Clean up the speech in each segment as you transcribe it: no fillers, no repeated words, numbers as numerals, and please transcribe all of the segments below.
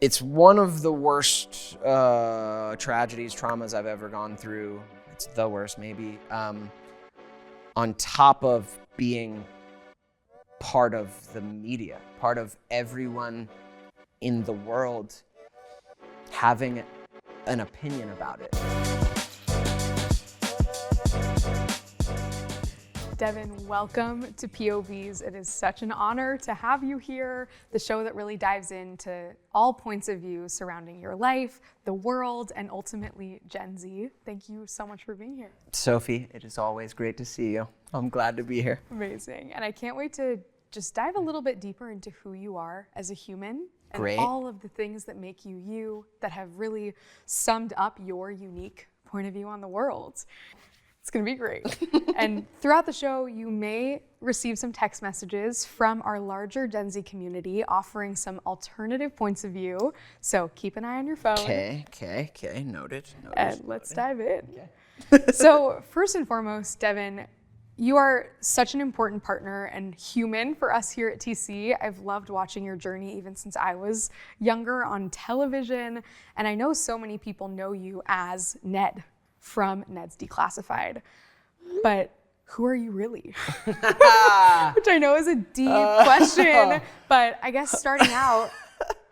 It's one of the worst tragedies, traumas I've ever gone through. It's the worst, maybe. On top of being part of the media, part of everyone in the world having an opinion about it. Devon, welcome to POVz. It is such an honor to have you here, the show that really dives into all points of view surrounding your life, the world, and ultimately Gen Z. Thank you so much for being here. Sophie, it is always great to see you. I'm glad to be here. Amazing. And I can't wait to just dive a little bit deeper into who you are as a human and Great. all of the things that make you you, that have really summed up your unique point of view on the world. It's gonna be great. And throughout the show, you may receive some text messages from our larger Gen Z community offering some alternative points of view. So keep an eye on your phone. Okay. Noted. And let's dive in. Okay. So first and foremost, Devon, you are such an important partner and human for us here at TC. I've loved watching your journey even since I was younger on television. And I know so many people know you as Ned from Ned's Declassified, but who are you really? Which I know is a deep question, but I guess starting out,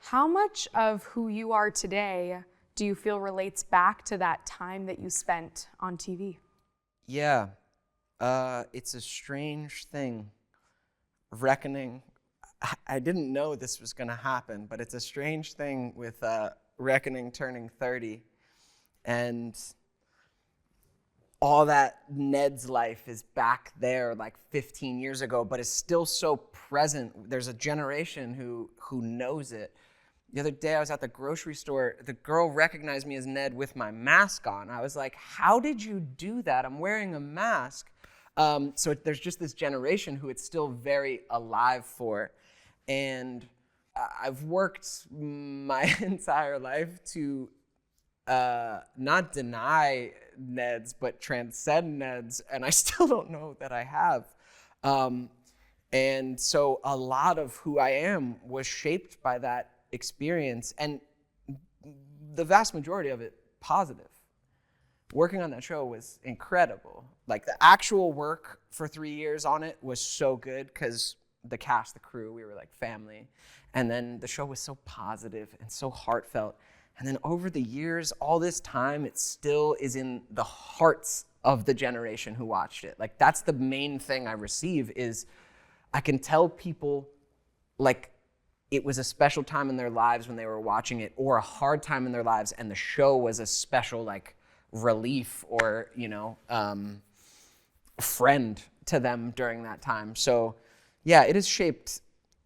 how much of who you are today do you feel relates back to that time that you spent on TV? Yeah, it's a strange thing, reckoning. I didn't know this was gonna happen, but it's a strange thing with reckoning turning 30, and all that Ned's life is back there like 15 years ago, but is still so present. There's a generation who knows it. The other day I was at the grocery store, the girl recognized me as Ned with my mask on. I was like, how did you do that? I'm wearing a mask. So there's just this generation who it's still very alive for. And I've worked my entire life to not deny Neds, but transcend Neds, and I still don't know that I have. And so a lot of who I am was shaped by that experience, and the vast majority of it positive. Working on that show was incredible. Like the actual work for 3 years on it was so good because the cast, the crew, we were like family. And then the show was so positive and so heartfelt. And then over the years, all this time, it still is in the hearts of the generation who watched it. Like that's the main thing I receive is I can tell people like it was a special time in their lives when they were watching it, or a hard time in their lives and the show was a special like relief or, friend to them during that time. So yeah, it has shaped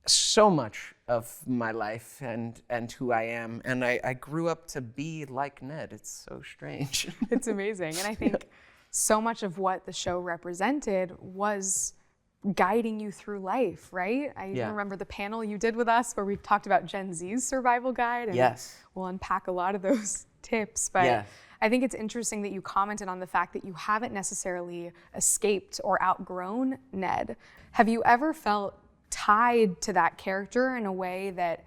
so much of my life and who I am. And I grew up to be like Ned. It's so strange. It's amazing. And I think so much of what the show represented was guiding you through life, right? I even remember the panel you did with us where we talked about Gen Z's survival guide. And Yes. we'll unpack a lot of those tips. But I think it's interesting that you commented on the fact that you haven't necessarily escaped or outgrown Ned. Have you ever felt tied to that character in a way that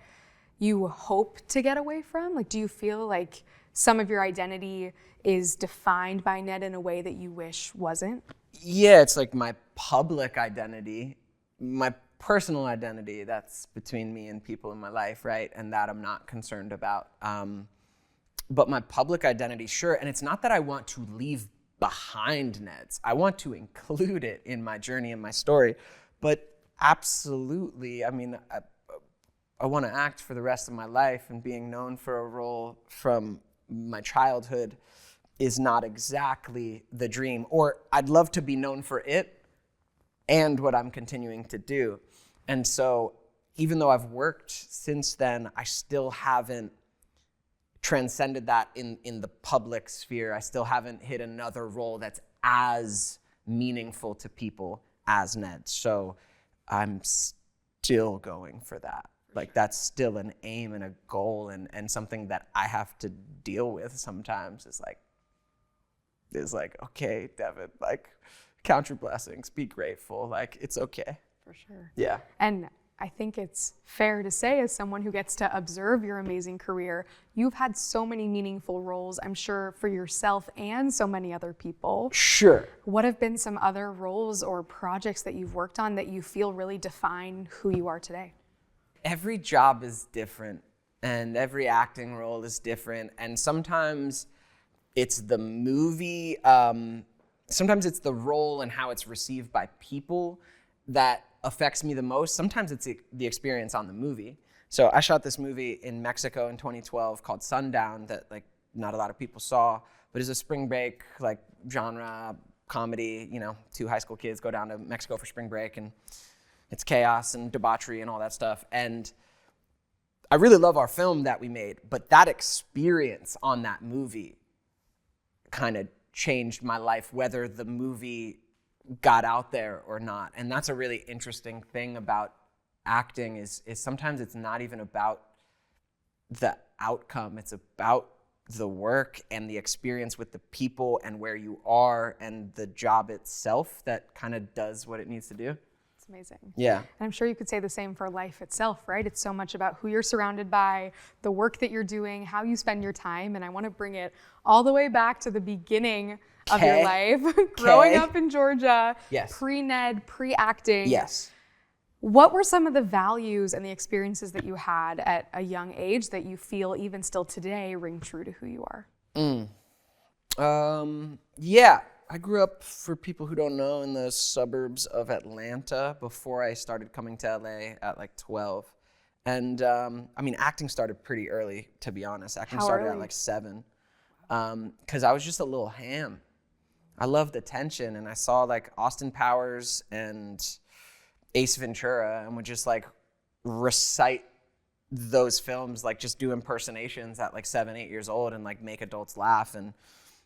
you hope to get away from? Like, do you feel like some of your identity is defined by Ned in a way that you wish wasn't? Yeah, it's like my public identity, my personal identity, that's between me and people in my life, right? And that I'm not concerned about. But my public identity, sure. And it's not that I want to leave behind Ned's. I want to include it in my journey and my story. But absolutely, I mean, I want to act for the rest of my life, and being known for a role from my childhood is not exactly the dream. Or I'd love to be known for it and what I'm continuing to do. And so even though I've worked since then, I still haven't transcended that in the public sphere. I still haven't hit another role that's as meaningful to people as Ned. So I'm still going for that. Like that's still an aim and a goal and something that I have to deal with sometimes is like, okay, Devon, like count your blessings, be grateful, like it's okay. For sure. Yeah. And I think it's fair to say, as someone who gets to observe your amazing career, you've had so many meaningful roles, I'm sure, for yourself and so many other people. Sure. What have been some other roles or projects that you've worked on that you feel really define who you are today? Every job is different, and every acting role is different, and sometimes it's the movie, sometimes it's the role and how it's received by people that affects me the most. Sometimes it's the experience on the movie. So I shot this movie in Mexico in 2012 called Sundown that like not a lot of people saw, but it's a spring break like genre comedy. You know, 2 high school kids go down to Mexico for spring break, and it's chaos and debauchery and all that stuff. And I really love our film that we made, but that experience on that movie kind of changed my life, whether the movie got out there or not. And that's a really interesting thing about acting is sometimes it's not even about the outcome. It's about the work and the experience with the people and where you are and the job itself that kind of does what it needs to do. It's amazing. Yeah. And I'm sure you could say the same for life itself, right? It's so much about who you're surrounded by, the work that you're doing, how you spend your time. And I want to bring it all the way back to the beginning of your life, growing up in Georgia, yes, pre-Ned, pre-acting. Yes. What were some of the values and the experiences that you had at a young age that you feel even still today ring true to who you are? Yeah, I grew up, for people who don't know, in the suburbs of Atlanta before I started coming to LA at like 12. And I mean, acting started pretty early, to be honest. Acting started at like 7. Because I was just a little ham. I loved attention, and I saw like Austin Powers and Ace Ventura and would just like recite those films, like just do impersonations at like 7, 8 years old and like make adults laugh. And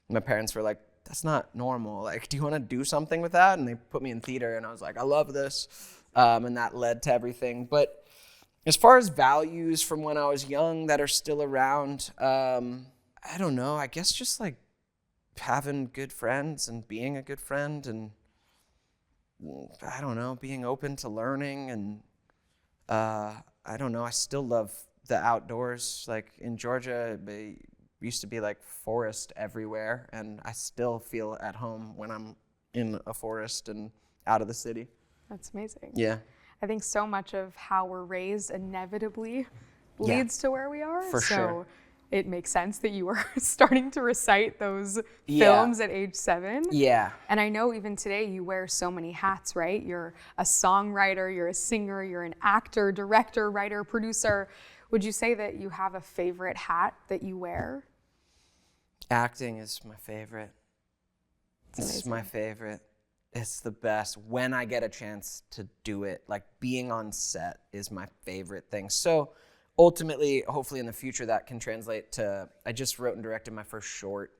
my parents were like, that's not normal. Like, do you want to do something with that? And they put me in theater, and I was like, I love this. And that led to everything. But as far as values from when I was young that are still around, I don't know. I guess just like having good friends and being a good friend, and I don't know, being open to learning. And I don't know, I still love the outdoors. Like in Georgia, it used to be like forest everywhere, and I still feel at home when I'm in a forest and out of the city. That's amazing. Yeah. I think so much of how we're raised inevitably leads to where we are. For sure. It makes sense that you were starting to recite those films at age 7. Yeah. And I know even today you wear so many hats, right? You're a songwriter, you're a singer, you're an actor, director, writer, producer. Would you say that you have a favorite hat that you wear? Acting is my favorite. It's my favorite. It's the best. When I get a chance to do it, like being on set is my favorite thing. So ultimately, hopefully in the future, that can translate to, I just wrote and directed my first short,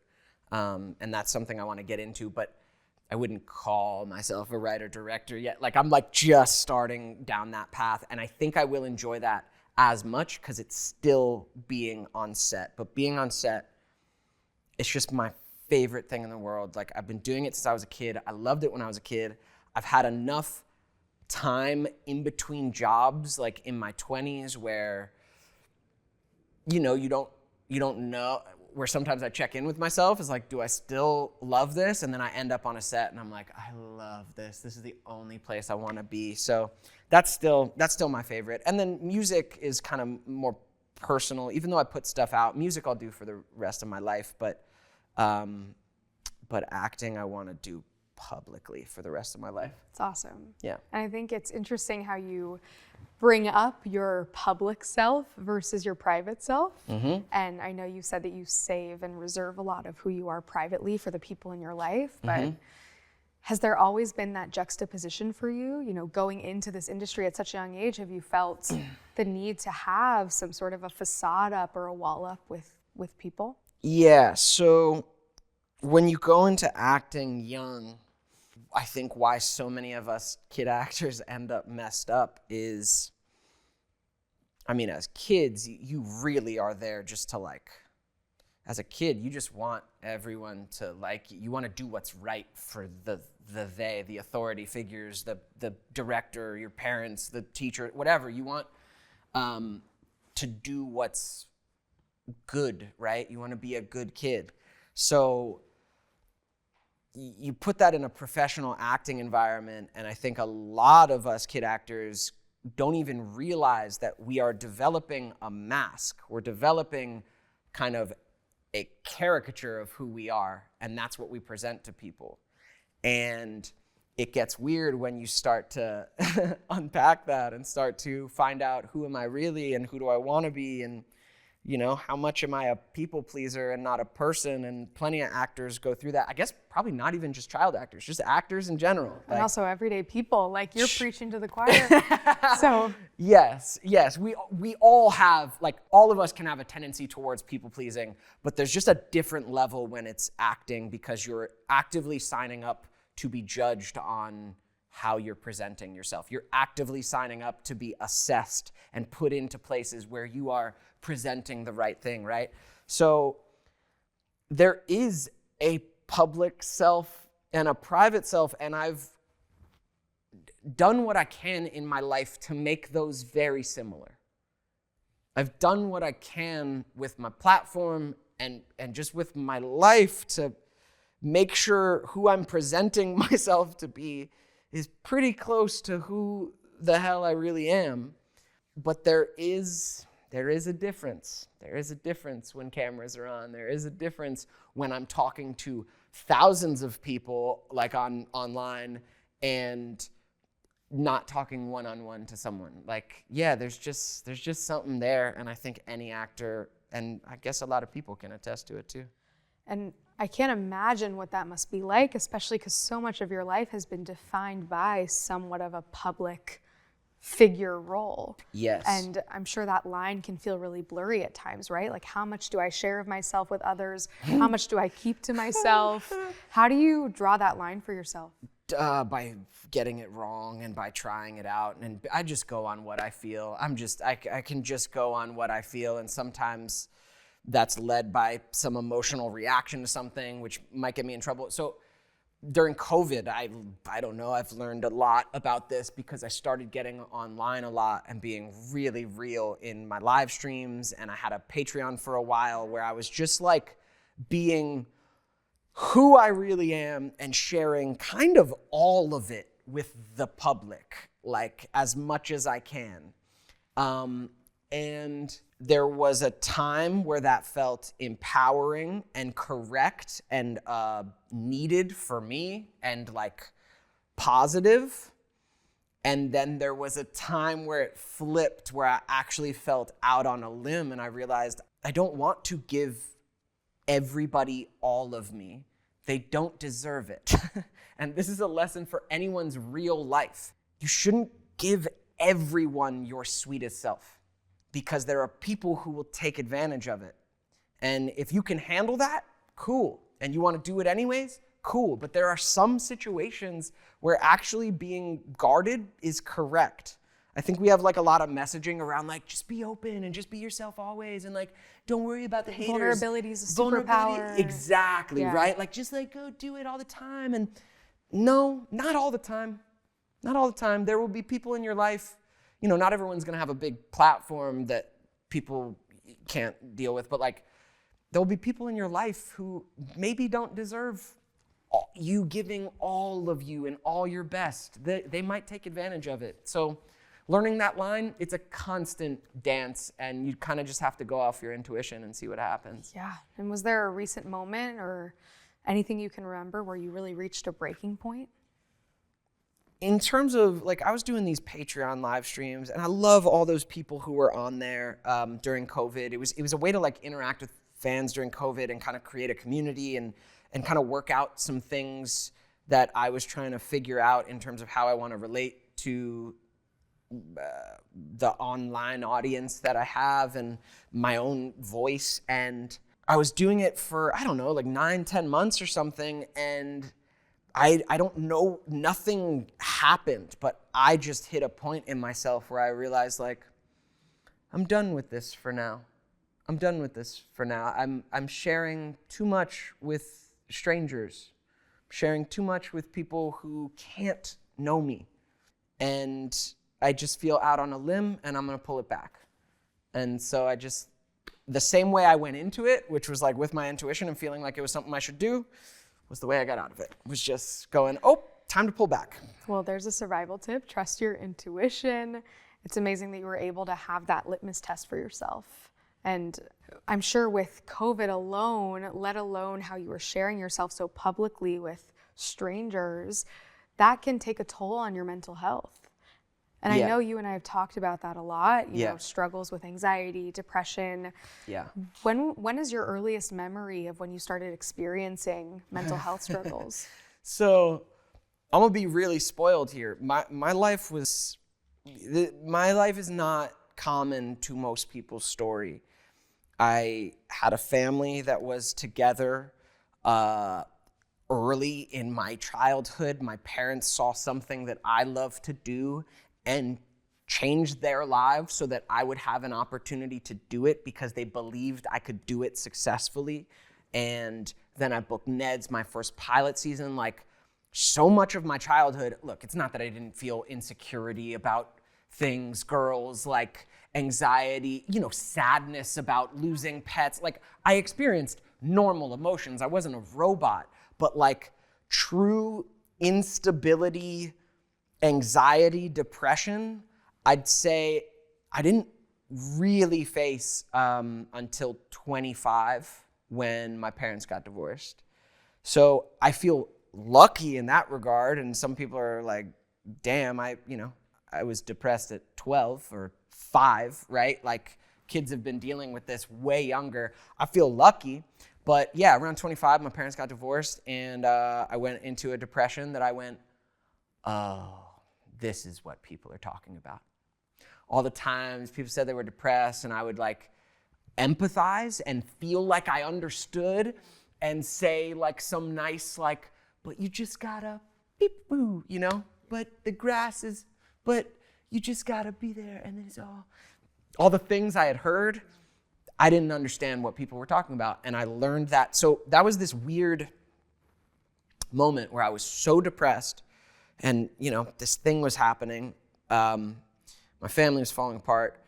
and that's something I want to get into, but I wouldn't call myself a writer-director yet. Like, I'm like just starting down that path, and I think I will enjoy that as much because it's still being on set. But being on set, it's just my favorite thing in the world. Like, I've been doing it since I was a kid. I loved it when I was a kid. I've had enough time in between jobs, like in my 20s, where you know, you don't know, where sometimes I check in with myself is like, do I still love this? And then I end up on a set and I'm like, I love this. This is the only place I want to be. So that's still my favorite. And then music is kind of more personal. Even though I put stuff out, music I'll do for the rest of my life, but acting I want to do publicly for the rest of my life. It's awesome. Yeah. And I think it's interesting how you bring up your public self versus your private self. Mm-hmm. And I know you said that you save and reserve a lot of who you are privately for the people in your life, but has there always been that juxtaposition for you? You know, going into this industry at such a young age, have you felt the need to have some sort of a facade up or a wall up with people? Yeah, so when you go into acting young, I think why so many of us kid actors end up messed up is, I mean, as kids, you really are there just to like as a kid, you just want everyone to like you. You want to do what's right for the authority figures, the director, your parents, the teacher, whatever. You want to do what's good, right? You want to be a good kid. So you put that in a professional acting environment, and I think a lot of us kid actors don't even realize that we are developing a mask. We're developing kind of a caricature of who we are, and that's what we present to people. And it gets weird when you start to unpack that and start to find out who am I really and who do I want to be, and how much am I a people pleaser and not a person? And plenty of actors go through that. I guess probably not even just child actors, just actors in general. And also everyday people, like you're preaching to the choir. So yes, we all have, like all of us can have a tendency towards people pleasing, but there's just a different level when it's acting because you're actively signing up to be judged on how you're presenting yourself. You're actively signing up to be assessed and put into places where you are presenting the right thing, right? So there is a public self and a private self, and I've done what I can in my life to make those very similar. I've done what I can with my platform and just with my life to make sure who I'm presenting myself to be is pretty close to who the hell I really am. But there is a difference. There is a difference when cameras are on. There is a difference when I'm talking to thousands of people like online and not talking one-on-one to someone. Like, yeah, there's just something there, and I think any actor, and I guess a lot of people can attest to it too. And I can't imagine what that must be like, especially because so much of your life has been defined by somewhat of a public figure role. Yes. And I'm sure that line can feel really blurry at times, right? Like, how much do I share of myself with others? How much do I keep to myself? How do you draw that line for yourself? By getting it wrong and by trying it out. And I just go on what I feel. I can just go on what I feel. And sometimes that's led by some emotional reaction to something, which might get me in trouble. So during COVID, I don't know, I've learned a lot about this because I started getting online a lot and being really real in my live streams. And I had a Patreon for a while where I was just like being who I really am and sharing kind of all of it with the public, like as much as I can. And there was a time where that felt empowering and correct and needed for me and like positive. And then there was a time where it flipped, where I actually felt out on a limb and I realized I don't want to give everybody all of me. They don't deserve it. And this is a lesson for anyone's real life. You shouldn't give everyone your sweetest self, because there are people who will take advantage of it. And if you can handle that, cool. And you want to do it anyways, cool. But there are some situations where actually being guarded is correct. I think we have like a lot of messaging around like, just be open and just be yourself always. And like, don't worry about the haters. Vulnerability is a superpower. Exactly, yeah. Right? Like, just like go do it all the time. And no, not all the time. Not all the time. There will be people in your life, not everyone's going to have a big platform that people can't deal with, but like there'll be people in your life who maybe don't deserve you giving all of you and all your best. They might take advantage of it. So learning that line, it's a constant dance, and you kind of just have to go off your intuition and see what happens. Yeah. And was there a recent moment or anything you can remember where you really reached a breaking point? In terms of, like, I was doing these Patreon live streams, and I love all those people who were on there during COVID. It was a way to, like, interact with fans during COVID and kind of create a community and kind of work out some things that I was trying to figure out in terms of how I want to relate to the online audience that I have and my own voice. And I was doing it for, I don't know, like 9-10 months or something, and I don't know, nothing happened, but I just hit a point in myself where I realized, like, I'm done with this for now. I'm done with this for now. I'm sharing too much with strangers, sharing too much with people who can't know me. And I just feel out on a limb, and I'm gonna pull it back. And so the same way I went into it, which was like with my intuition and feeling like it was something I should do, was the way I got out of it. Was just going, oh, time to pull back. Well, there's a survival tip. Trust your intuition. It's amazing that you were able to have that litmus test for yourself. And I'm sure with COVID alone, let alone how you were sharing yourself so publicly with strangers, that can take a toll on your mental health. And I know you and I have talked about that a lot, you know, struggles with anxiety, depression. Yeah. When is your earliest memory of when you started experiencing mental health struggles? So I'm gonna be really spoiled here. My life is not common to most people's story. I had a family that was together early in my childhood. My parents saw something that I love to do and changed their lives so that I would have an opportunity to do it because they believed I could do it successfully. And then I booked Ned's my first pilot season. Like, so much of my childhood, look, it's not that I didn't feel insecurity about things, girls, like anxiety, you know, sadness about losing pets. Like, I experienced normal emotions. I wasn't a robot, but like true instability, anxiety, depression, I'd say I didn't really face until 25 when my parents got divorced. So I feel lucky in that regard. And some people are like, damn, I was depressed at 12 or 5, right? Like, kids have been dealing with this way younger. I feel lucky. But yeah, around 25, my parents got divorced, and I went into a depression that I went, oh, this is what people are talking about. All the times people said they were depressed, and I would like empathize and feel like I understood and say like some nice like, but you just gotta beep boo, you know? But the grass is, but you just gotta be there, and then it's all the things I had heard. I didn't understand what people were talking about, and I learned that. So that was this weird moment where I was so depressed, and you know, this thing was happening. My family was falling apart.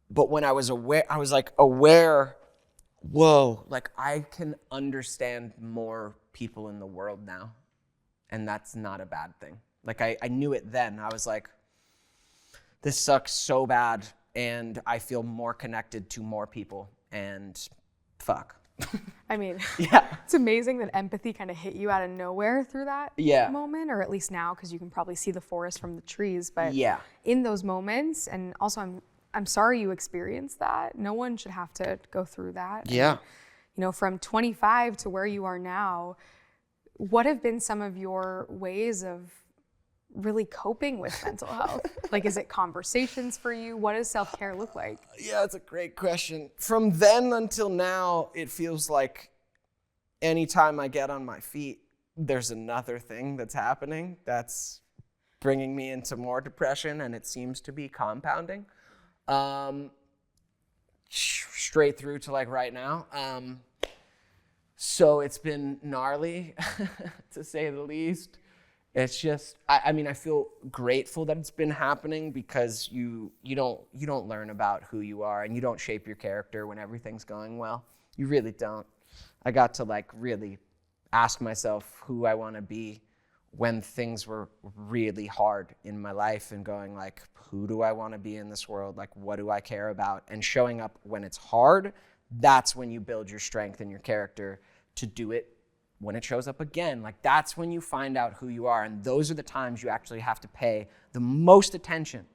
But when I was aware, whoa, like I can understand more people in the world now, and that's not a bad thing. Like I knew it then. I was like, this sucks so bad, and I feel more connected to more people, and fuck. I mean, yeah, it's amazing that empathy kind of hit you out of nowhere through that moment, or at least now, because you can probably see the forest from the trees. But in those moments, and also I'm sorry you experienced that. No one should have to go through that. Yeah. And, you know, from 25 to where you are now, what have been some of your ways of really coping with mental health? Like, is it conversations for you? What does self-care look like? Yeah, that's a great question. From then until now, it feels like anytime I get on my feet, there's another thing that's happening that's bringing me into more depression, and it seems to be compounding. Straight through to like right now. So it's been gnarly, to say the least. It's just, I mean, I feel grateful that it's been happening, because you don't learn about who you are, and you don't shape your character when everything's going well. You really don't. I got to like really ask myself who I want to be when things were really hard in my life, and going like, who do I want to be in this world? Like, what do I care about? And showing up when it's hard, that's when you build your strength and your character to do it when it shows up again. Like, that's when you find out who you are. And those are the times you actually have to pay the most attention.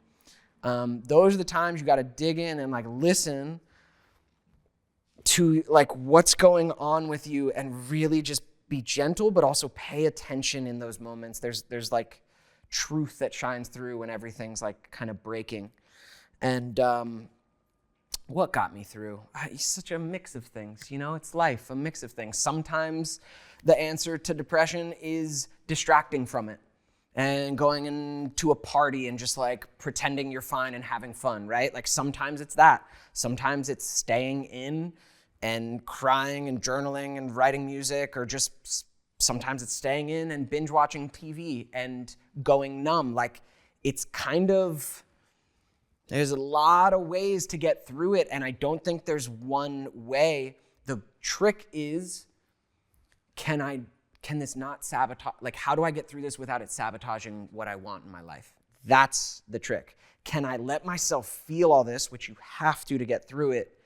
Those are the times you got to dig in and like listen to like what's going on with you, and really just be gentle, but also pay attention in those moments. There's like truth that shines through when everything's like kind of breaking. And what got me through? It's such a mix of things, you know? It's life, a mix of things. Sometimes the answer to depression is distracting from it. and going into a party and just like pretending you're fine and having fun, right? Like sometimes it's that. Sometimes it's staying in and crying and journaling and writing music, or just sometimes it's staying in and binge watching TV and going numb. Like it's kind of, there's a lot of ways to get through it, and I don't think there's one way. The trick is, can this not sabotage, like how do I get through this without it sabotaging what I want in my life? That's the trick. Can I let myself feel all this, which you have to get through it,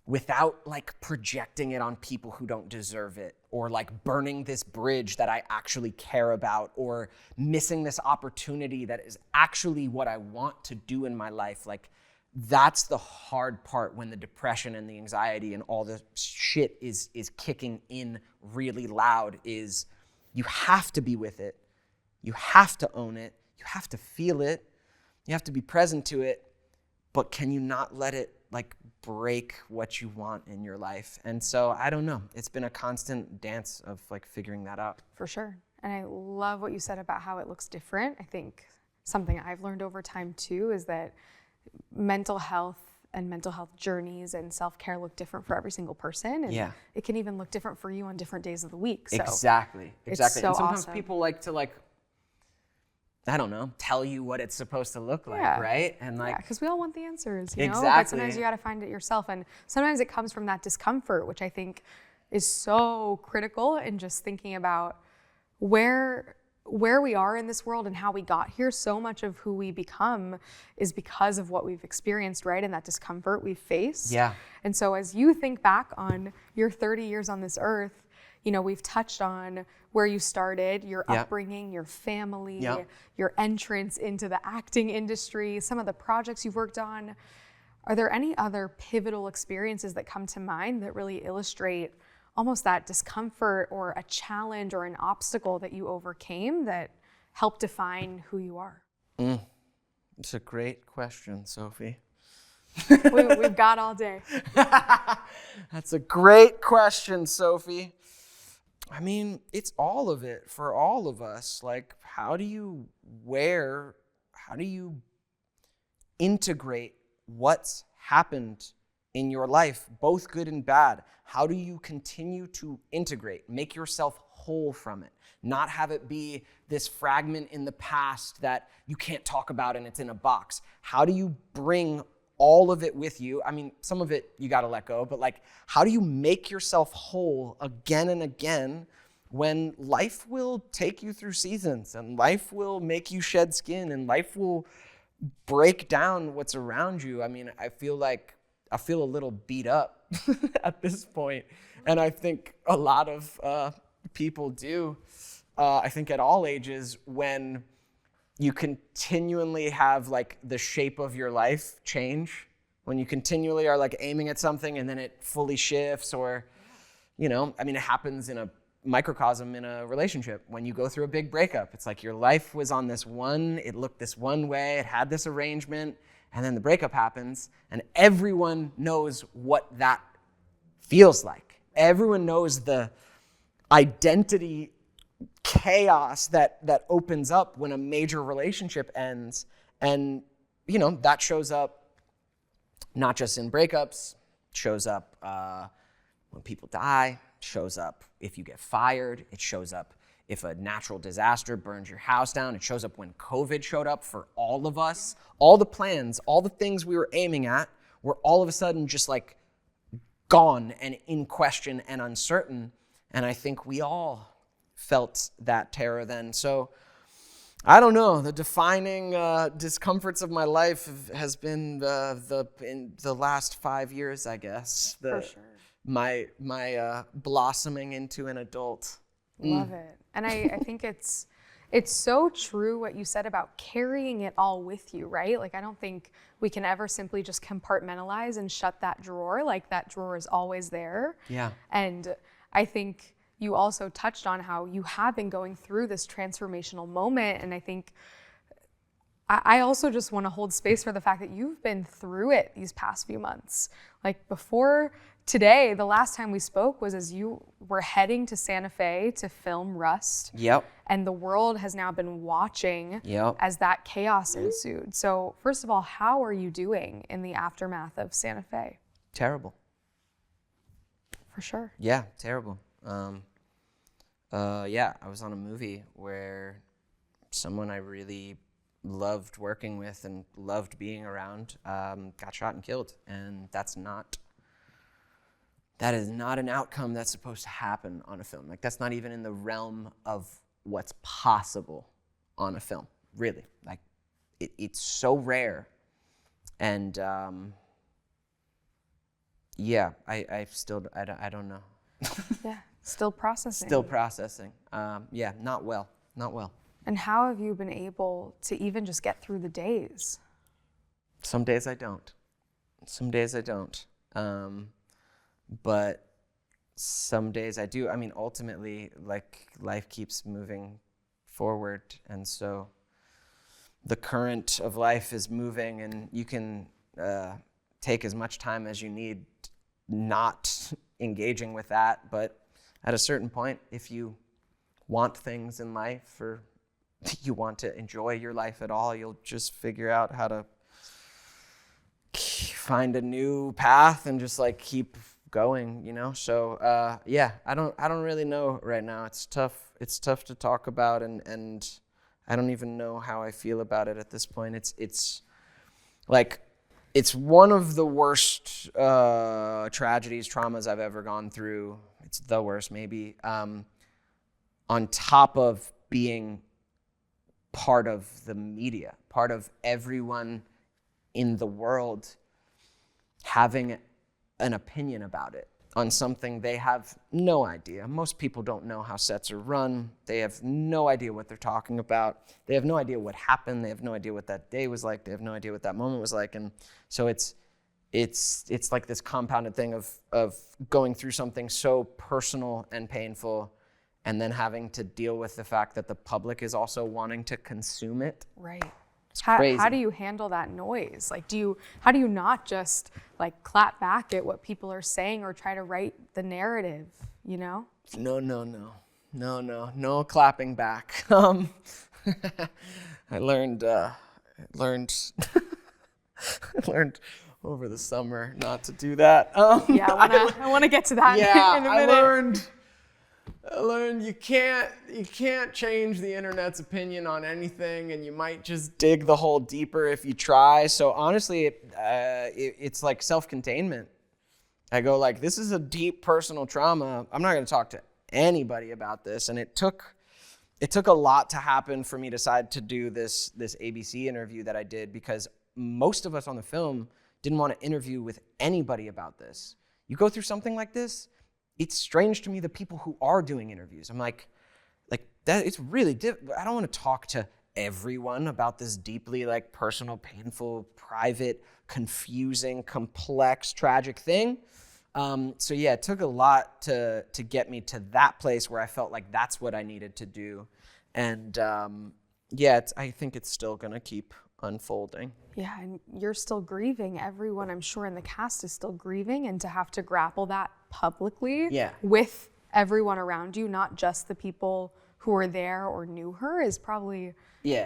without like projecting it on people who don't deserve it, or like burning this bridge that I actually care about, or missing this opportunity that is actually what I want to do in my life. Like that's the hard part when the depression and the anxiety and all the shit is kicking in really loud, is you have to be with it. You have to own it. You have to feel it. You have to be present to it. But can you not let it like break what you want in your life? And so I don't know. It's been a constant dance of like figuring that out. For sure. And I love what you said about how it looks different. I think something I've learned over time too is that mental health and mental health journeys and self-care look different for every single person. And it can even look different for you on different days of the week. So exactly. It's so and sometimes awesome. people like to like, I don't know, tell you what it's supposed to look like, right? And like, because we all want the answers, you know? Exactly. But sometimes you got to find it yourself. And sometimes it comes from that discomfort, which I think is so critical in just thinking about where we are in this world and how we got here. So much of who we become is because of what we've experienced, right? And that discomfort we've faced. Yeah. And so as you think back on your 30 years on this earth, you know, we've touched on where you started, your upbringing, your family, your entrance into the acting industry, some of the projects you've worked on. Are there any other pivotal experiences that come to mind that really illustrate almost that discomfort or a challenge or an obstacle that you overcame that helped define who you are? It's a great question, Sophie. We've got all day. That's a great question, Sophie. I mean, it's all of it for all of us. Like, how do you integrate what's happened in your life, both good and bad? How do you continue to integrate, make yourself whole from it, not have it be this fragment in the past that you can't talk about and it's in a box? How do you bring all of it with you? I mean, some of it you got to let go, but like, how do you make yourself whole again and again when life will take you through seasons, and life will make you shed skin, and life will break down what's around you? I mean, I feel a little beat up at this point, and I think a lot of people do. I think at all ages, when you continually have like the shape of your life change, when you continually are like aiming at something and then it fully shifts, or, you know, I mean, it happens in a microcosm in a relationship. When you go through a big breakup, it's like your life was on this one, it looked this one way, it had this arrangement, and then the breakup happens, and everyone knows what that feels like. Everyone knows the identity chaos that opens up when a major relationship ends. And, you know, that shows up not just in breakups, shows up when people die, shows up if you get fired, it shows up if a natural disaster burns your house down, it shows up when COVID showed up for all of us. All the plans, all the things we were aiming at were all of a sudden just like gone and in question and uncertain. And I think we all felt that terror then. So I don't know, the defining discomforts of my life has been in the last 5 years, I guess. For sure. My blossoming into an adult. Love it. And I think it's so true what you said about carrying it all with you, right? Like, I don't think we can ever simply just compartmentalize and shut that drawer. Like, that drawer is always there. Yeah. And I think you also touched on how you have been going through this transformational moment. And I think I also just want to hold space for the fact that you've been through it these past few months. Like before today, the last time we spoke was as you were heading to Santa Fe to film Rust. Yep. And the world has now been watching as that chaos ensued. So first of all, how are you doing in the aftermath of Santa Fe? Terrible. For sure. Yeah, terrible. Yeah, I was on a movie where someone I really loved working with and loved being around got shot and killed, and that is not an outcome that's supposed to happen on a film. Like, that's not even in the realm of what's possible on a film, really. Like, it's so rare, and yeah, I don't know. Yeah, still processing. Still processing. Yeah, not well. And how have you been able to even just get through the days? Some days I don't. But some days I do. I mean, ultimately, like, life keeps moving forward, and so the current of life is moving, and you can take as much time as you need not engaging with that. But at a certain point, if you want things in life, or you want to enjoy your life at all, you'll just figure out how to find a new path and just like keep going, you know? So yeah, I don't really know right now. It's tough to talk about, and I don't even know how I feel about it at this point. It's like, it's one of the worst tragedies, traumas I've ever gone through. It's the worst, maybe. On top of being part of the media, part of everyone in the world having an opinion about it on something they have no idea. Most people don't know how sets are run. They have no idea what they're talking about. They have no idea what happened. They have no idea what that day was like. They have no idea what that moment was like. And so it's like this compounded thing of going through something so personal and painful, and then having to deal with the fact that the public is also wanting to consume it. Right. It's crazy. How do you handle that noise? Like, how do you not just like clap back at what people are saying or try to write the narrative, you know? No clapping back. I learned over the summer not to do that. Yeah, I want to get to that in a minute. I learned you can't change the internet's opinion on anything, and you might just dig the hole deeper if you try. So honestly, it's like self-containment. I go like, this is a deep personal trauma. I'm not going to talk to anybody about this. And it took a lot to happen for me to decide to do this ABC interview that I did, because most of us on the film didn't want to interview with anybody about this. You go through something like this, it's strange to me the people who are doing interviews. I'm like that. It's really I don't want to talk to everyone about this deeply like personal, painful, private, confusing, complex, tragic thing. So yeah, it took a lot to get me to that place where I felt like that's what I needed to do. And yeah, I think it's still gonna keep unfolding. Yeah, and you're still grieving. Everyone, I'm sure, in the cast is still grieving, and to have to grapple that publicly with everyone around you, not just the people who were there or knew her, is probably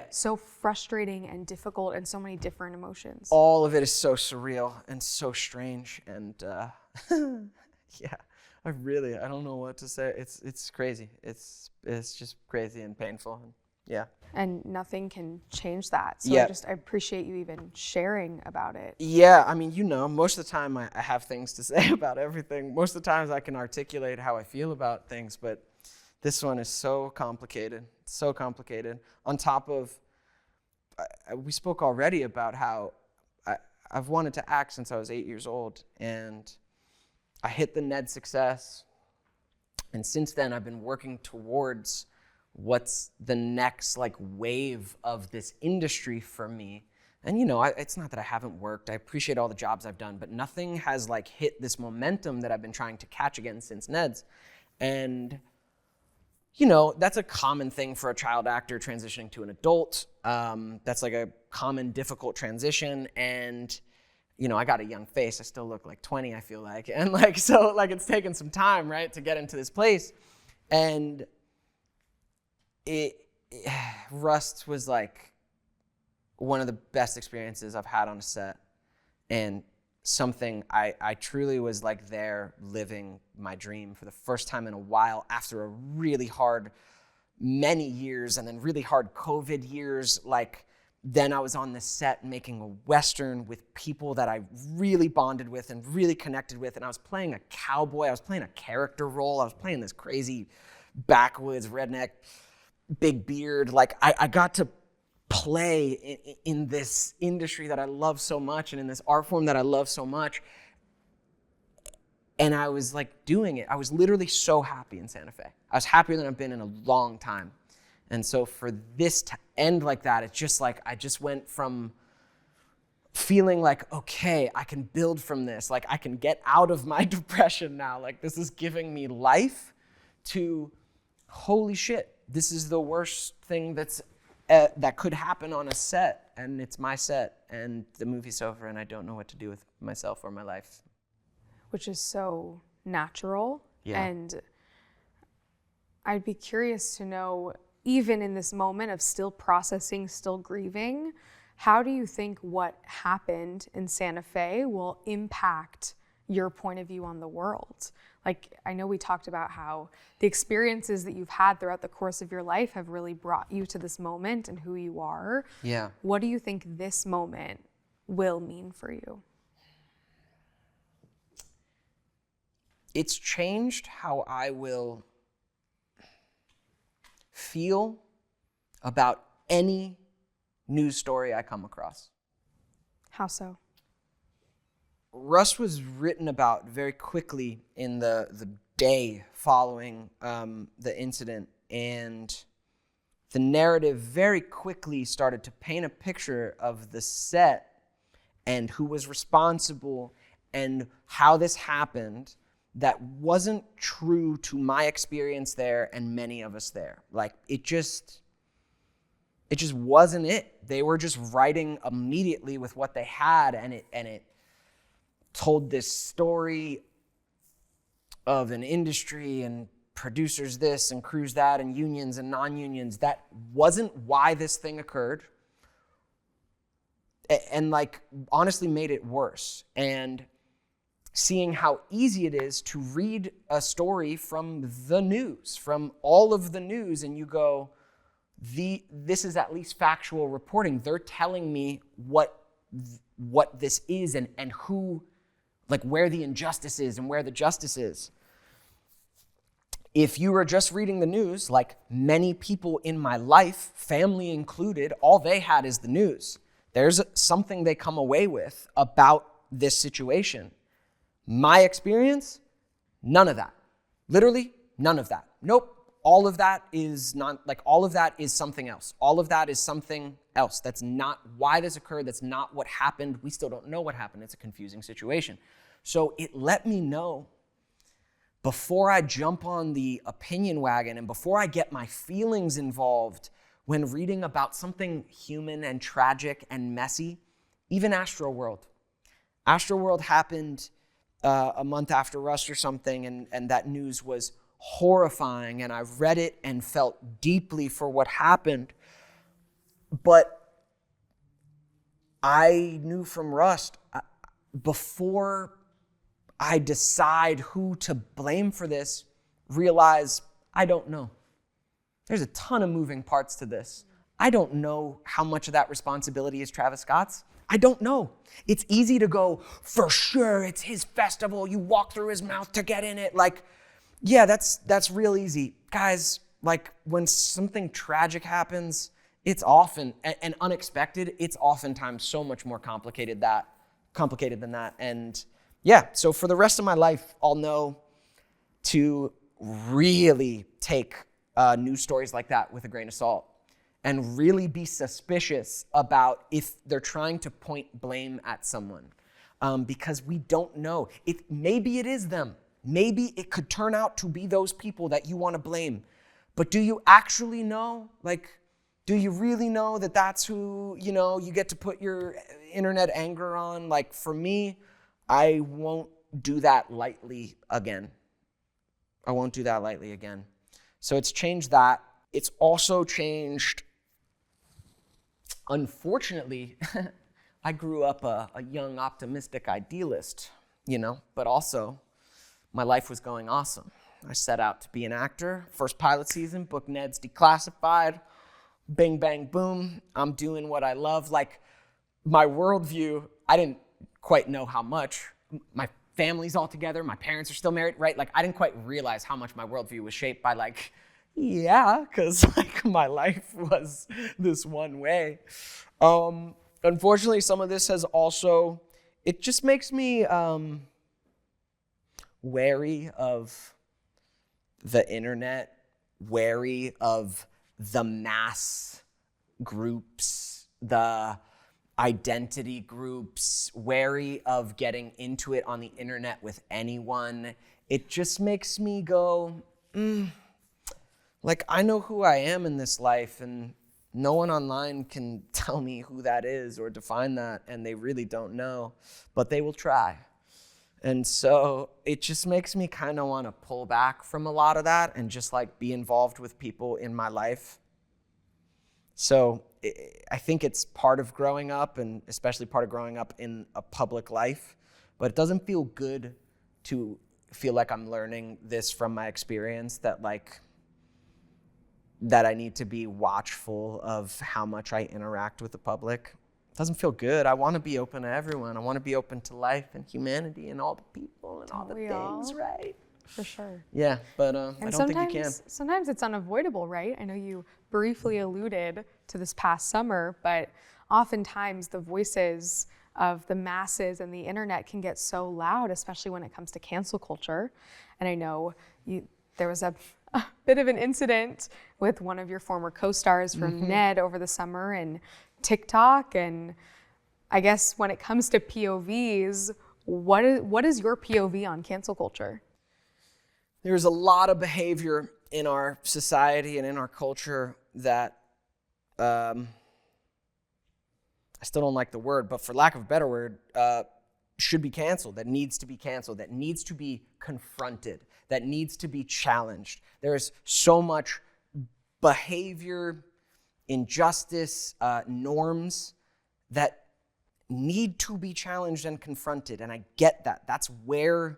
so frustrating and difficult, and so many different emotions. All of it is so surreal and so strange, and yeah, I don't know what to say. It's crazy. It's just crazy and painful. Yeah. And nothing can change that. So I appreciate you even sharing about it. Yeah, I mean, most of the time I have things to say about everything. Most of the times I can articulate how I feel about things, but this one is so complicated. So complicated. On top of, we spoke already about how I've wanted to act since I was 8 years old, and I hit the Ned success. And since then, I've been working towards what's the next like wave of this industry for me. And it's not that I haven't worked. I appreciate all the jobs I've done, but nothing has like hit this momentum that I've been trying to catch again since Ned's. And that's a common thing for a child actor transitioning to an adult. That's like a common, difficult transition. And, I got a young face. I still look like 20, I feel like. And so it's taken some time, right, to get into this place. And Rust was like one of the best experiences I've had on a set. And something I truly was like there living my dream for the first time in a while after a really hard many years and then really hard COVID years. Then I was on this set making a Western with people that I really bonded with and really connected with. And I was playing a cowboy. I was playing a character role. I was playing this crazy backwoods redneck, big beard. I got to play in this industry that I love so much and in this art form that I love so much. And I was doing it. I was literally so happy in Santa Fe. I was happier than I've been in a long time. And so for this to end like that, it's just I just went from feeling okay, I can build from this. I can get out of my depression now. This is giving me life, to holy shit, this is the worst thing that could happen on a set, and it's my set, and the movie's over, and I don't know what to do with myself or my life. Which is so natural. Yeah. And I'd be curious to know, even in this moment of still processing, still grieving, how do you think what happened in Santa Fe will impact your point of view on the world? I know we talked about how the experiences that you've had throughout the course of your life have really brought you to this moment and who you are. Yeah. What do you think this moment will mean for you? It's changed how I will feel about any news story I come across. How so? Rust was written about very quickly in the day following the incident, and the narrative very quickly started to paint a picture of the set and who was responsible and how this happened that wasn't true to my experience there and many of us there. It just wasn't it. They were just writing immediately with what they had, and it told this story of an industry and producers this and crews that and unions and non-unions. That wasn't why this thing occurred, and honestly made it worse. And seeing how easy it is to read a story from the news, from all of the news, and you go, this is at least factual reporting. They're telling me what this is and who, where the injustice is and where the justice is. If you were just reading the news, like many people in my life, family included, all they had is the news. There's something they come away with about this situation. My experience, none of that. Literally, none of that. Nope. All of that is not, all of that is something else. All of that is something else. That's not why this occurred. That's not what happened. We still don't know what happened. It's a confusing situation. So it let me know, before I jump on the opinion wagon and before I get my feelings involved when reading about something human and tragic and messy, even Astroworld. Astroworld happened a month after Rust or something, and that news was horrifying, and I read it and felt deeply for what happened. But I knew from Rust, before I decide who to blame for this, realize I don't know. There's a ton of moving parts to this. I don't know how much of that responsibility is Travis Scott's. I don't know. It's easy to go, for sure, it's his festival. You walk through his mouth to get in it. Yeah, that's real easy. Guys, when something tragic happens, it's often, and unexpected, it's oftentimes so much more complicated than that. And yeah, so for the rest of my life, I'll know to really take news stories like that with a grain of salt and really be suspicious about if they're trying to point blame at someone, because we don't know. Maybe it is them. Maybe it could turn out to be those people that you want to blame. But do you actually know? Like, do you really know that that's who, you get to put your internet anger on? Like, for me, I won't do that lightly again. I won't do that lightly again. So it's changed that. It's also changed, unfortunately, I grew up a young, optimistic idealist, but also my life was going awesome. I set out to be an actor. First pilot season, book Ned's Declassified. Bing, bang, boom. I'm doing what I love. Like, my worldview, I didn't quite know how much. My family's all together. My parents are still married, right? Like, I didn't quite realize how much my worldview was shaped by, like, because like my life was this one way. Unfortunately, some of this has also, it just makes me wary of the internet, wary of the mass groups, the identity groups, wary of getting into it on the internet with anyone. It just makes me go, like, I know who I am in this life, and no one online can tell me who that is or define that, and they really don't know, but they will try. And so it just makes me kind of want to pull back from a lot of that and just like be involved with people in my life. So I think it's part of growing up, and especially part of growing up in a public life, but it doesn't feel good to feel like I'm learning this from my experience, that I need to be watchful of how much I interact with the public. It doesn't feel good. I want to be open to everyone. I want to be open to life and humanity and all the people and all the things, right? For sure. Yeah, but I don't think you can. Sometimes it's unavoidable, right? I know you briefly alluded to this past summer, but oftentimes the voices of the masses and the internet can get so loud, especially when it comes to cancel culture. And I know there was a bit of an incident with one of your former co-stars from Ned over the summer and TikTok. And I guess when it comes to POVs, what is your POV on cancel culture? There's a lot of behavior in our society and in our culture that I still don't like the word, but for lack of a better word, should be canceled, that needs to be canceled, that needs to be confronted, that needs to be challenged. There is so much behavior, injustice, norms that need to be challenged and confronted, and I get that. That's where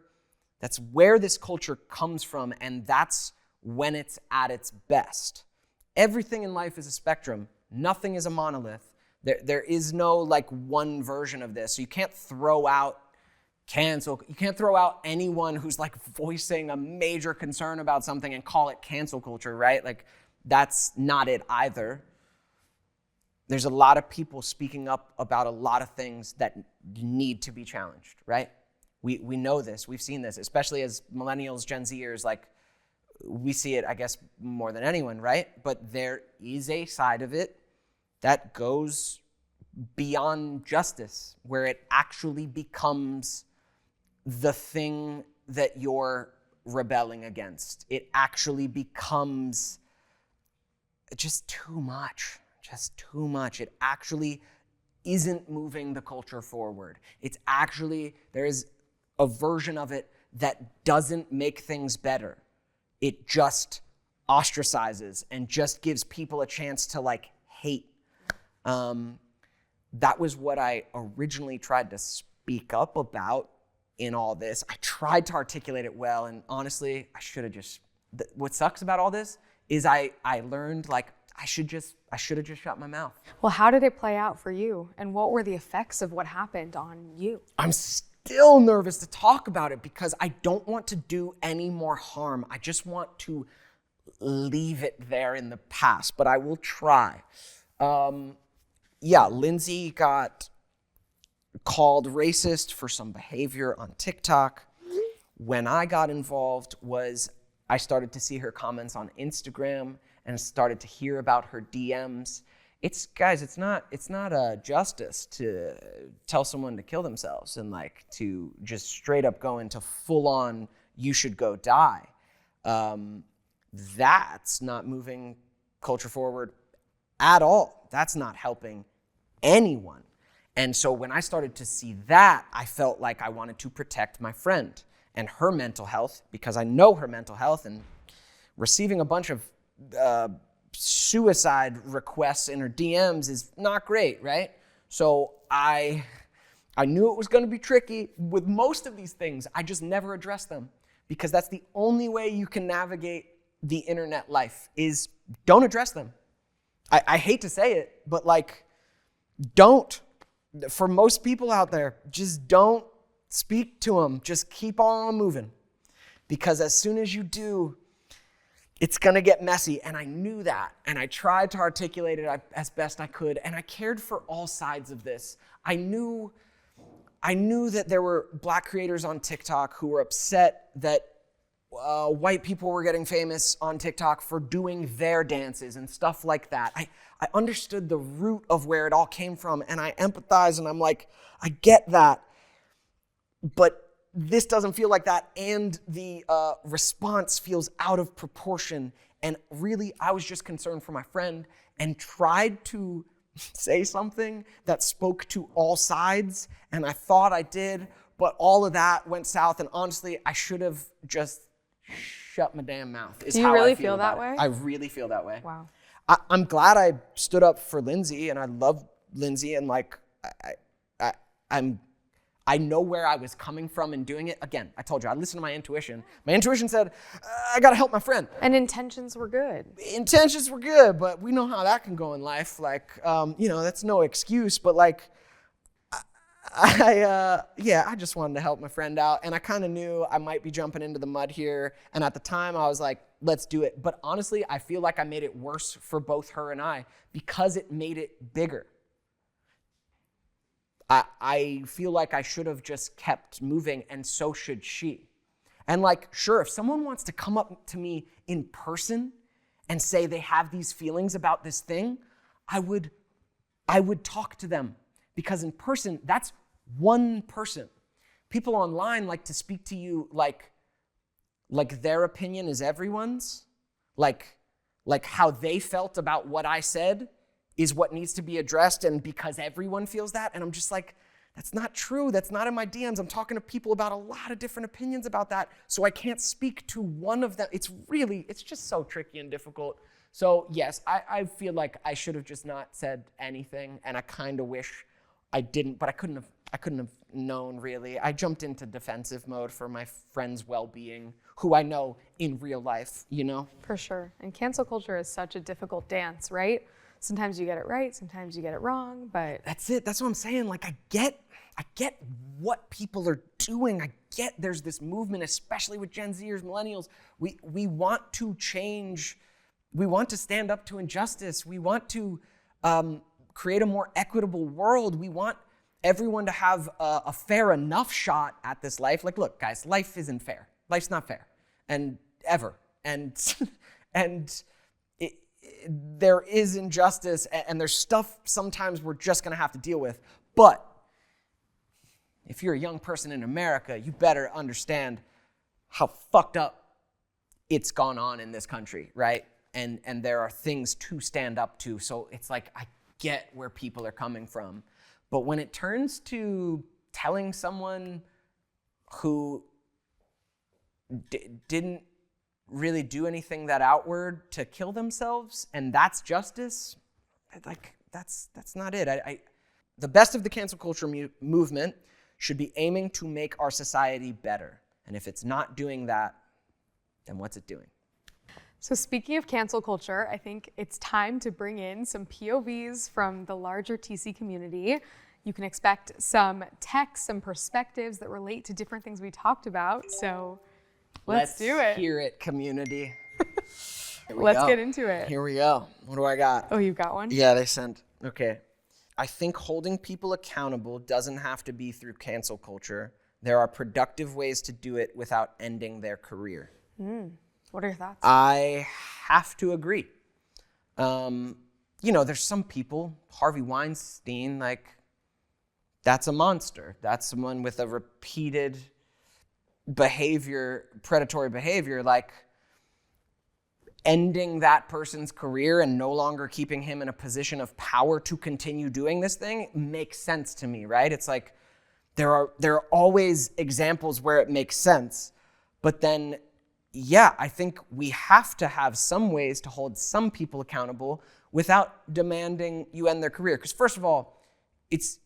this culture comes from, and that's when it's at its best. Everything in life is a spectrum. Nothing is a monolith. There is no like one version of this. So you can't throw out cancel. You can't throw out anyone who's like voicing a major concern about something and call it cancel culture, right? Like, that's not it either. There's a lot of people speaking up about a lot of things that need to be challenged, right? We know this. We've seen this, especially as millennials, Gen Zers, like, we see it, I guess, more than anyone, right? But there is a side of it that goes beyond justice, where it actually becomes the thing that you're rebelling against. It actually becomes just too much. It actually isn't moving the culture forward. It's actually, there is a version of it that doesn't make things better. It just ostracizes and just gives people a chance to like hate. That was what I originally tried to speak up about in all this. I tried to articulate it well, and honestly, I should have just, what sucks about all this is I learned like I should have just shut my mouth. Well, how did it play out for you? And what were the effects of what happened on you? I'm still nervous to talk about it because I don't want to do any more harm. I just want to leave it there in the past, but I will try. Lindsay got called racist for some behavior on TikTok. When I got involved was I started to see her comments on Instagram and started to hear about her DMs. It's not justice to tell someone to kill themselves and like to just straight up go into full on, you should go die. that's not moving culture forward at all. That's not helping anyone. And so when I started to see that, I felt like I wanted to protect my friend and her mental health, because I know her mental health, and receiving a bunch of suicide requests in her DMs is not great, right? So I knew it was going to be tricky. With most of these things, I just never address them, because that's the only way you can navigate the internet life, is don't address them. I hate to say it, but like, don't. For most people out there, just don't speak to them. Just keep on moving, because as soon as you do, it's going to get messy. And I knew that, and I tried to articulate it as best I could, and I cared for all sides of this. I knew that there were Black creators on TikTok who were upset that white people were getting famous on TikTok for doing their dances and stuff like that. I understood the root of where it all came from, and I empathize, and I'm like, I get that. But this doesn't feel like that, and the response feels out of proportion. And really, I was just concerned for my friend and tried to say something that spoke to all sides, and I thought I did, but all of that went south, and honestly, I should have just shut my damn mouth. Do you really feel that way? I really feel that way. Wow. I'm glad I stood up for Lindsay, and I love Lindsay, and like, I know where I was coming from in doing it. Again, I told you, I listened to my intuition. My intuition said, I gotta help my friend. And intentions were good. Intentions were good, but we know how that can go in life. Like, that's no excuse, but like, I just wanted to help my friend out, and I kind of knew I might be jumping into the mud here, and at the time I was like, let's do it. But honestly, I feel like I made it worse for both her and I, because it made it bigger. I feel like I should have just kept moving, and so should she. And like, sure, if someone wants to come up to me in person and say they have these feelings about this thing, I would talk to them, because in person, that's one person. People online like to speak to you like their opinion is everyone's, like how they felt about what I said is what needs to be addressed, and because everyone feels that. And I'm just like, that's not true. That's not in my DMs. I'm talking to people about a lot of different opinions about that, so I can't speak to one of them. It's just so tricky and difficult. So yes, I feel like I should have just not said anything, and I kind of wish I didn't, but I couldn't have known, really. I jumped into defensive mode for my friend's well-being, who I know in real life, For sure. And cancel culture is such a difficult dance, right? Sometimes you get it right, sometimes you get it wrong, but... That's it. That's what I'm saying. Like, I get what people are doing. I get there's this movement, especially with Gen Zers, millennials. We want to change. We want to stand up to injustice. We want to create a more equitable world. We want everyone to have a fair enough shot at this life. Like, look, guys, life isn't fair. Life's not fair, and ever. And there is injustice, and there's stuff sometimes we're just going to have to deal with. But if you're a young person in America, you better understand how fucked up it's gone on in this country, right? And there are things to stand up to. So it's like, I get where people are coming from. But when it turns to telling someone who didn't really do anything that outward to kill themselves, and that's justice, like, that's not it. The best of the cancel culture movement should be aiming to make our society better. And if it's not doing that, then what's it doing? So speaking of cancel culture, I think it's time to bring in some POVs from the larger TC community. You can expect some texts, some perspectives that relate to different things we talked about. So let's do it. Let's hear it, community. Let's get into it. Here we go. What do I got? Oh, you got one? Yeah, they sent. Okay. I think holding people accountable doesn't have to be through cancel culture. There are productive ways to do it without ending their career. What are your thoughts? I have to agree. There's some people, Harvey Weinstein, like, that's a monster. That's someone with a repeated predatory behavior. Like, ending that person's career and no longer keeping him in a position of power to continue doing this thing makes sense to me, right? It's like there are always examples where it makes sense, but then, yeah, I think we have to have some ways to hold some people accountable without demanding you end their career. Because first of all, it's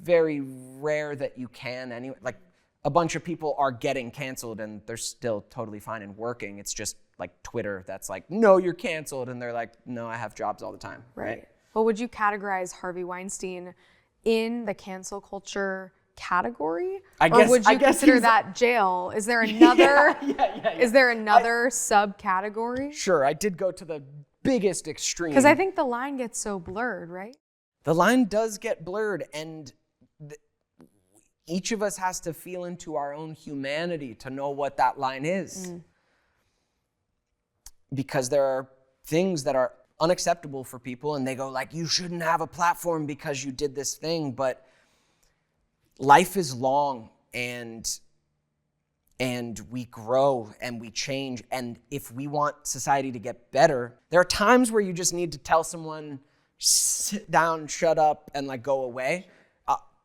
very rare that you can anyway. Like, a bunch of people are getting canceled and they're still totally fine and working. It's just like Twitter that's like, no, you're canceled. And they're like, no, I have jobs all the time. Right. Well, would you categorize Harvey Weinstein in the cancel culture category? Or would you consider that jail? Is there another Is there another subcategory? Sure, I did go to the biggest extreme. Because I think the line gets so blurred, right? The line does get blurred, and each of us has to feel into our own humanity to know what that line is. Because there are things that are unacceptable for people, and they go like, you shouldn't have a platform because you did this thing, but life is long, and we grow and we change, and if we want society to get better, there are times where you just need to tell someone, sit down, shut up, and like go away.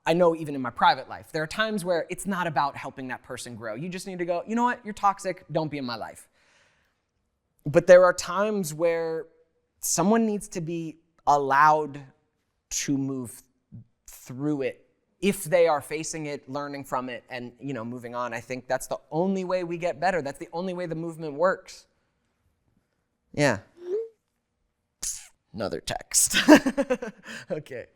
I know even in my private life, there are times where it's not about helping that person grow. You just need to go, you know what, you're toxic, don't be in my life. But there are times where someone needs to be allowed to move through it if they are facing it, learning from it, and moving on. I think that's the only way we get better. That's the only way the movement works. Yeah. Another text. Okay.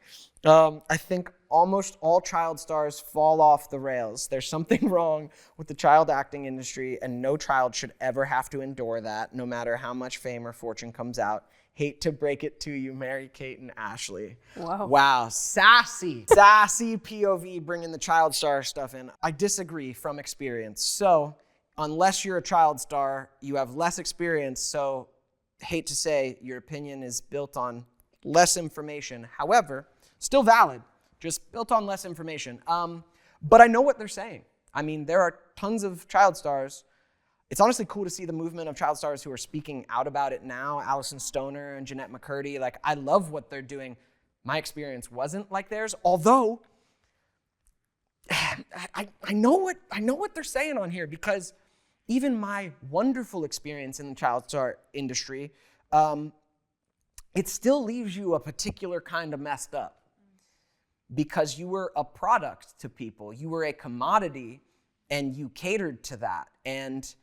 I think almost all child stars fall off the rails. There's something wrong with the child acting industry, and no child should ever have to endure that, no matter how much fame or fortune comes out. Hate to break it to you, Mary Kate and Ashley. Whoa. Wow, sassy POV bringing the child star stuff in. I disagree from experience. So, unless you're a child star, you have less experience. So, hate to say, your opinion is built on less information. However, still valid, just built on less information. But I know what they're saying. I mean, there are tons of child stars. It's honestly cool to see the movement of child stars who are speaking out about it now. Allison Stoner and Jeanette McCurdy. Like, I love what they're doing. My experience wasn't like theirs, although I know what they're saying on here, because even my wonderful experience in the child star industry, it still leaves you a particular kind of messed up, because you were a product to people. You were a commodity, and you catered to that. And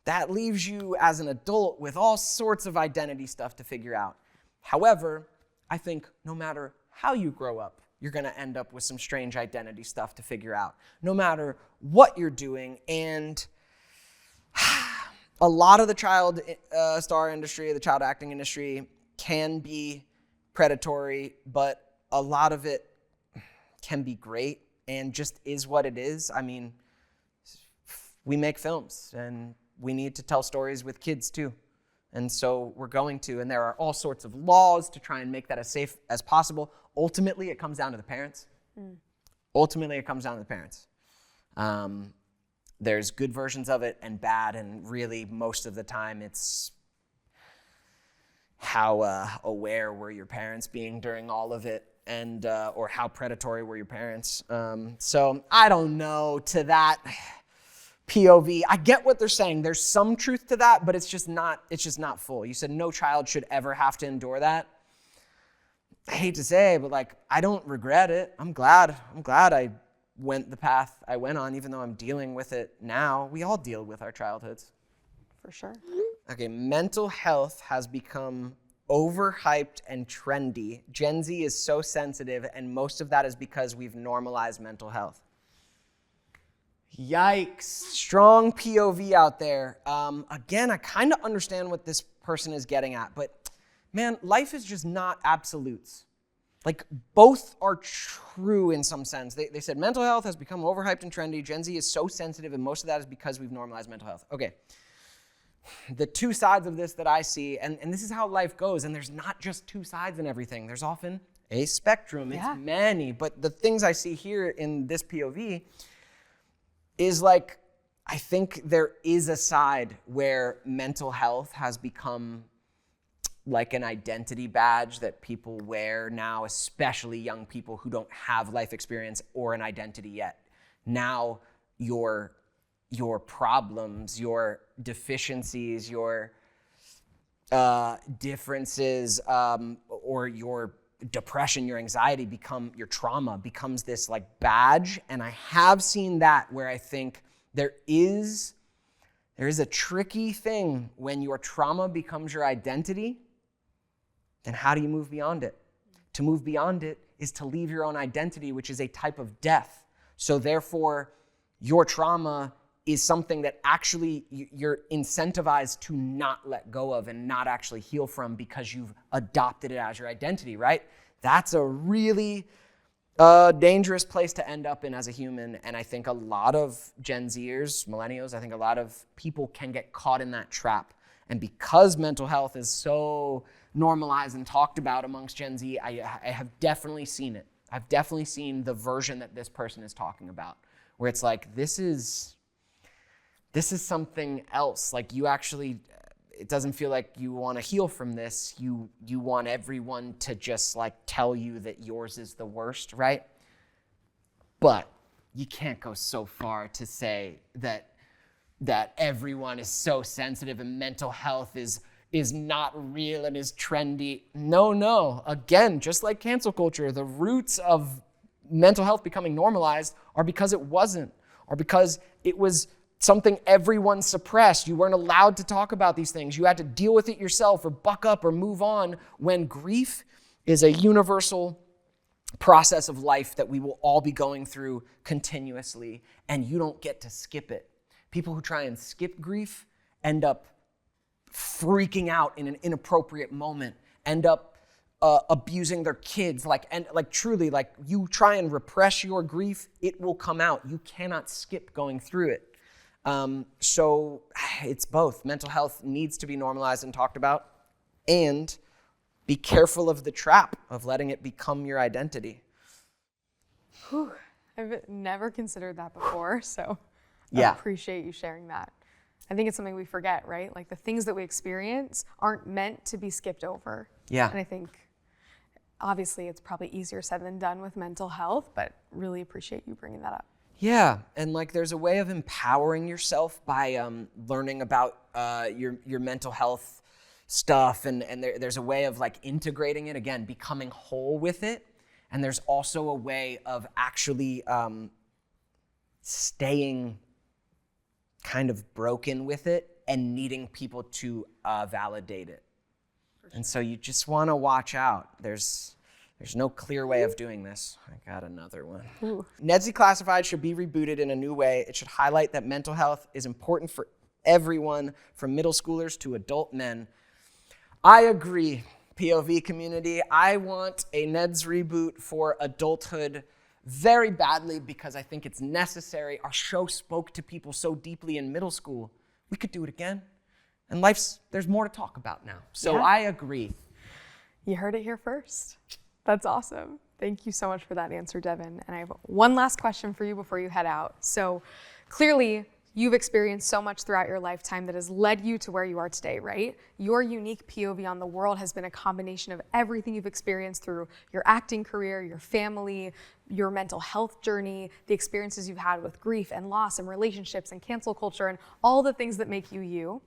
that leaves you as an adult with all sorts of identity stuff to figure out. However, I think no matter how you grow up, you're going to end up with some strange identity stuff to figure out, no matter what you're doing. And a lot of the child star industry, the child acting industry, can be predatory, but a lot of it can be great and just is what it is. I mean, we make films, and we need to tell stories with kids too. And so we're going to, and there are all sorts of laws to try and make that as safe as possible. Ultimately, it comes down to the parents. Ultimately, it comes down to the parents. There's good versions of it and bad, and really most of the time it's how aware were your parents being during all of it, and or how predatory were your parents. So I don't know to that POV. I get what they're saying. There's some truth to that, but it's just not full. You said no child should ever have to endure that. I hate to say, but like, I don't regret it. I'm glad I went the path I went on, even though I'm dealing with it now. We all deal with our childhoods. For sure. Okay, mental health has become overhyped and trendy. Gen Z is so sensitive, and most of that is because we've normalized mental health. Yikes. Strong POV out there. Again, I kind of understand what this person is getting at, but man, life is just not absolutes. Like, both are true in some sense. They said mental health has become overhyped and trendy. Gen Z is so sensitive, and most of that is because we've normalized mental health. Okay. The two sides of this that I see, and this is how life goes, and there's not just two sides in everything. There's often a spectrum. It's many. But the things I see here in this POV is like, I think there is a side where mental health has become like an identity badge that people wear now, especially young people who don't have life experience or an identity yet. Now your problems, your deficiencies, your differences, or your depression, your anxiety your trauma becomes this like badge. And I have seen that where I think there is a tricky thing when your trauma becomes your identity. Then how do you move beyond it? To move beyond it is to leave your own identity, which is a type of death. So therefore, your trauma is something that actually you're incentivized to not let go of and not actually heal from because you've adopted it as your identity, right? That's a really dangerous place to end up in as a human. And I think a lot of Gen Zers, millennials, I think a lot of people can get caught in that trap. And because mental health is so normalized and talked about amongst Gen Z, I have definitely seen it. I've definitely seen the version that this person is talking about, where it's like, this is something else. Like you actually, it doesn't feel like you want to heal from this. You want everyone to just like tell you that yours is the worst, right? But you can't go so far to say that everyone is so sensitive and mental health is not real and is trendy. No. Again, just like cancel culture, the roots of mental health becoming normalized are because it wasn't, or because it was something everyone suppressed. You weren't allowed to talk about these things. You had to deal with it yourself or buck up or move on, when grief is a universal process of life that we will all be going through continuously, and you don't get to skip it. People who try and skip grief end up freaking out in an inappropriate moment, end up abusing their kids, truly, you try and repress your grief, it will come out. You cannot skip going through it. So it's both. Mental health needs to be normalized and talked about, and be careful of the trap of letting it become your identity. Whew. I've never considered that before, so yeah. I appreciate you sharing that. I think it's something we forget, right? Like the things that we experience aren't meant to be skipped over. Yeah. And I think obviously it's probably easier said than done with mental health, but really appreciate you bringing that up. Yeah, and there's a way of empowering yourself by learning about your mental health stuff, and there's a way of integrating it, again, becoming whole with it. And there's also a way of actually staying kind of broken with it and needing people to validate it. Sure. And so you just want to watch out. There's no clear way of doing this. I got another one. Ooh. Ned's Declassified should be rebooted in a new way. It should highlight that mental health is important for everyone, from middle schoolers to adult men. I agree, POV community. I want a Ned's reboot for adulthood very badly, because I think it's necessary. Our show spoke to people so deeply in middle school. We could do it again. And there's more to talk about now. So yeah. I agree. You heard it here first. That's awesome. Thank you so much for that answer, Devon. And I have one last question for you before you head out. So clearly, you've experienced so much throughout your lifetime that has led you to where you are today, right? Your unique POV on the world has been a combination of everything you've experienced through your acting career, your family, your mental health journey, the experiences you've had with grief and loss and relationships and cancel culture and all the things that make you you.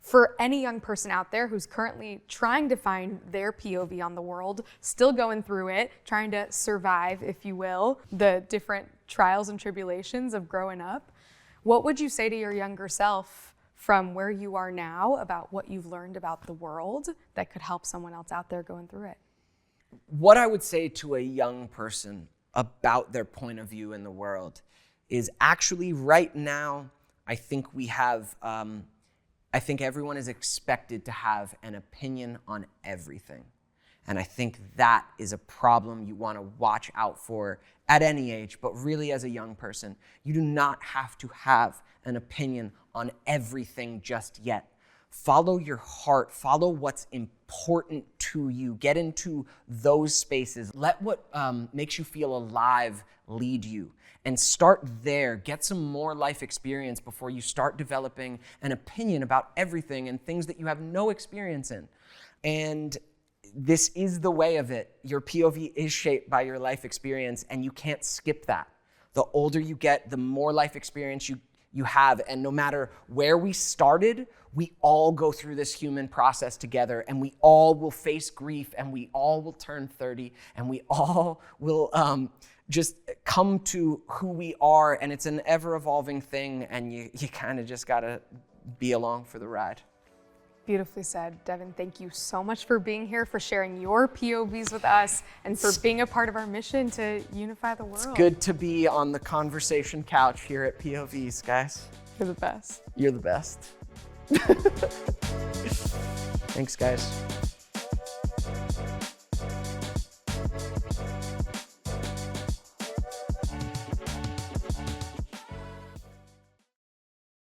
For any young person out there who's currently trying to find their POV on the world, still going through it, trying to survive, if you will, the different trials and tribulations of growing up, what would you say to your younger self from where you are now about what you've learned about the world that could help someone else out there going through it? What I would say to a young person about their point of view in the world is actually right now, I think everyone is expected to have an opinion on everything. And I think that is a problem you want to watch out for at any age, but really as a young person. You do not have to have an opinion on everything just yet. follow your heart, follow what's important to you, get into those spaces. Let what makes you feel alive lead you, and start there. Get some more life experience before you start developing an opinion about everything and things that you have no experience in. And this is the way of it. Your POV is shaped by your life experience, and you can't skip that. The older you get, the more life experience you have, and no matter where we started, we all go through this human process together, and we all will face grief, and we all will turn 30, and we all will just come to who we are, and it's an ever-evolving thing, and you kind of just gotta be along for the ride. Beautifully said. Devon, thank you so much for being here, for sharing your POVs with us, and for being a part of our mission to unify the world. It's good to be on the conversation couch here at POVz, guys. You're the best. You're the best. Thanks, guys.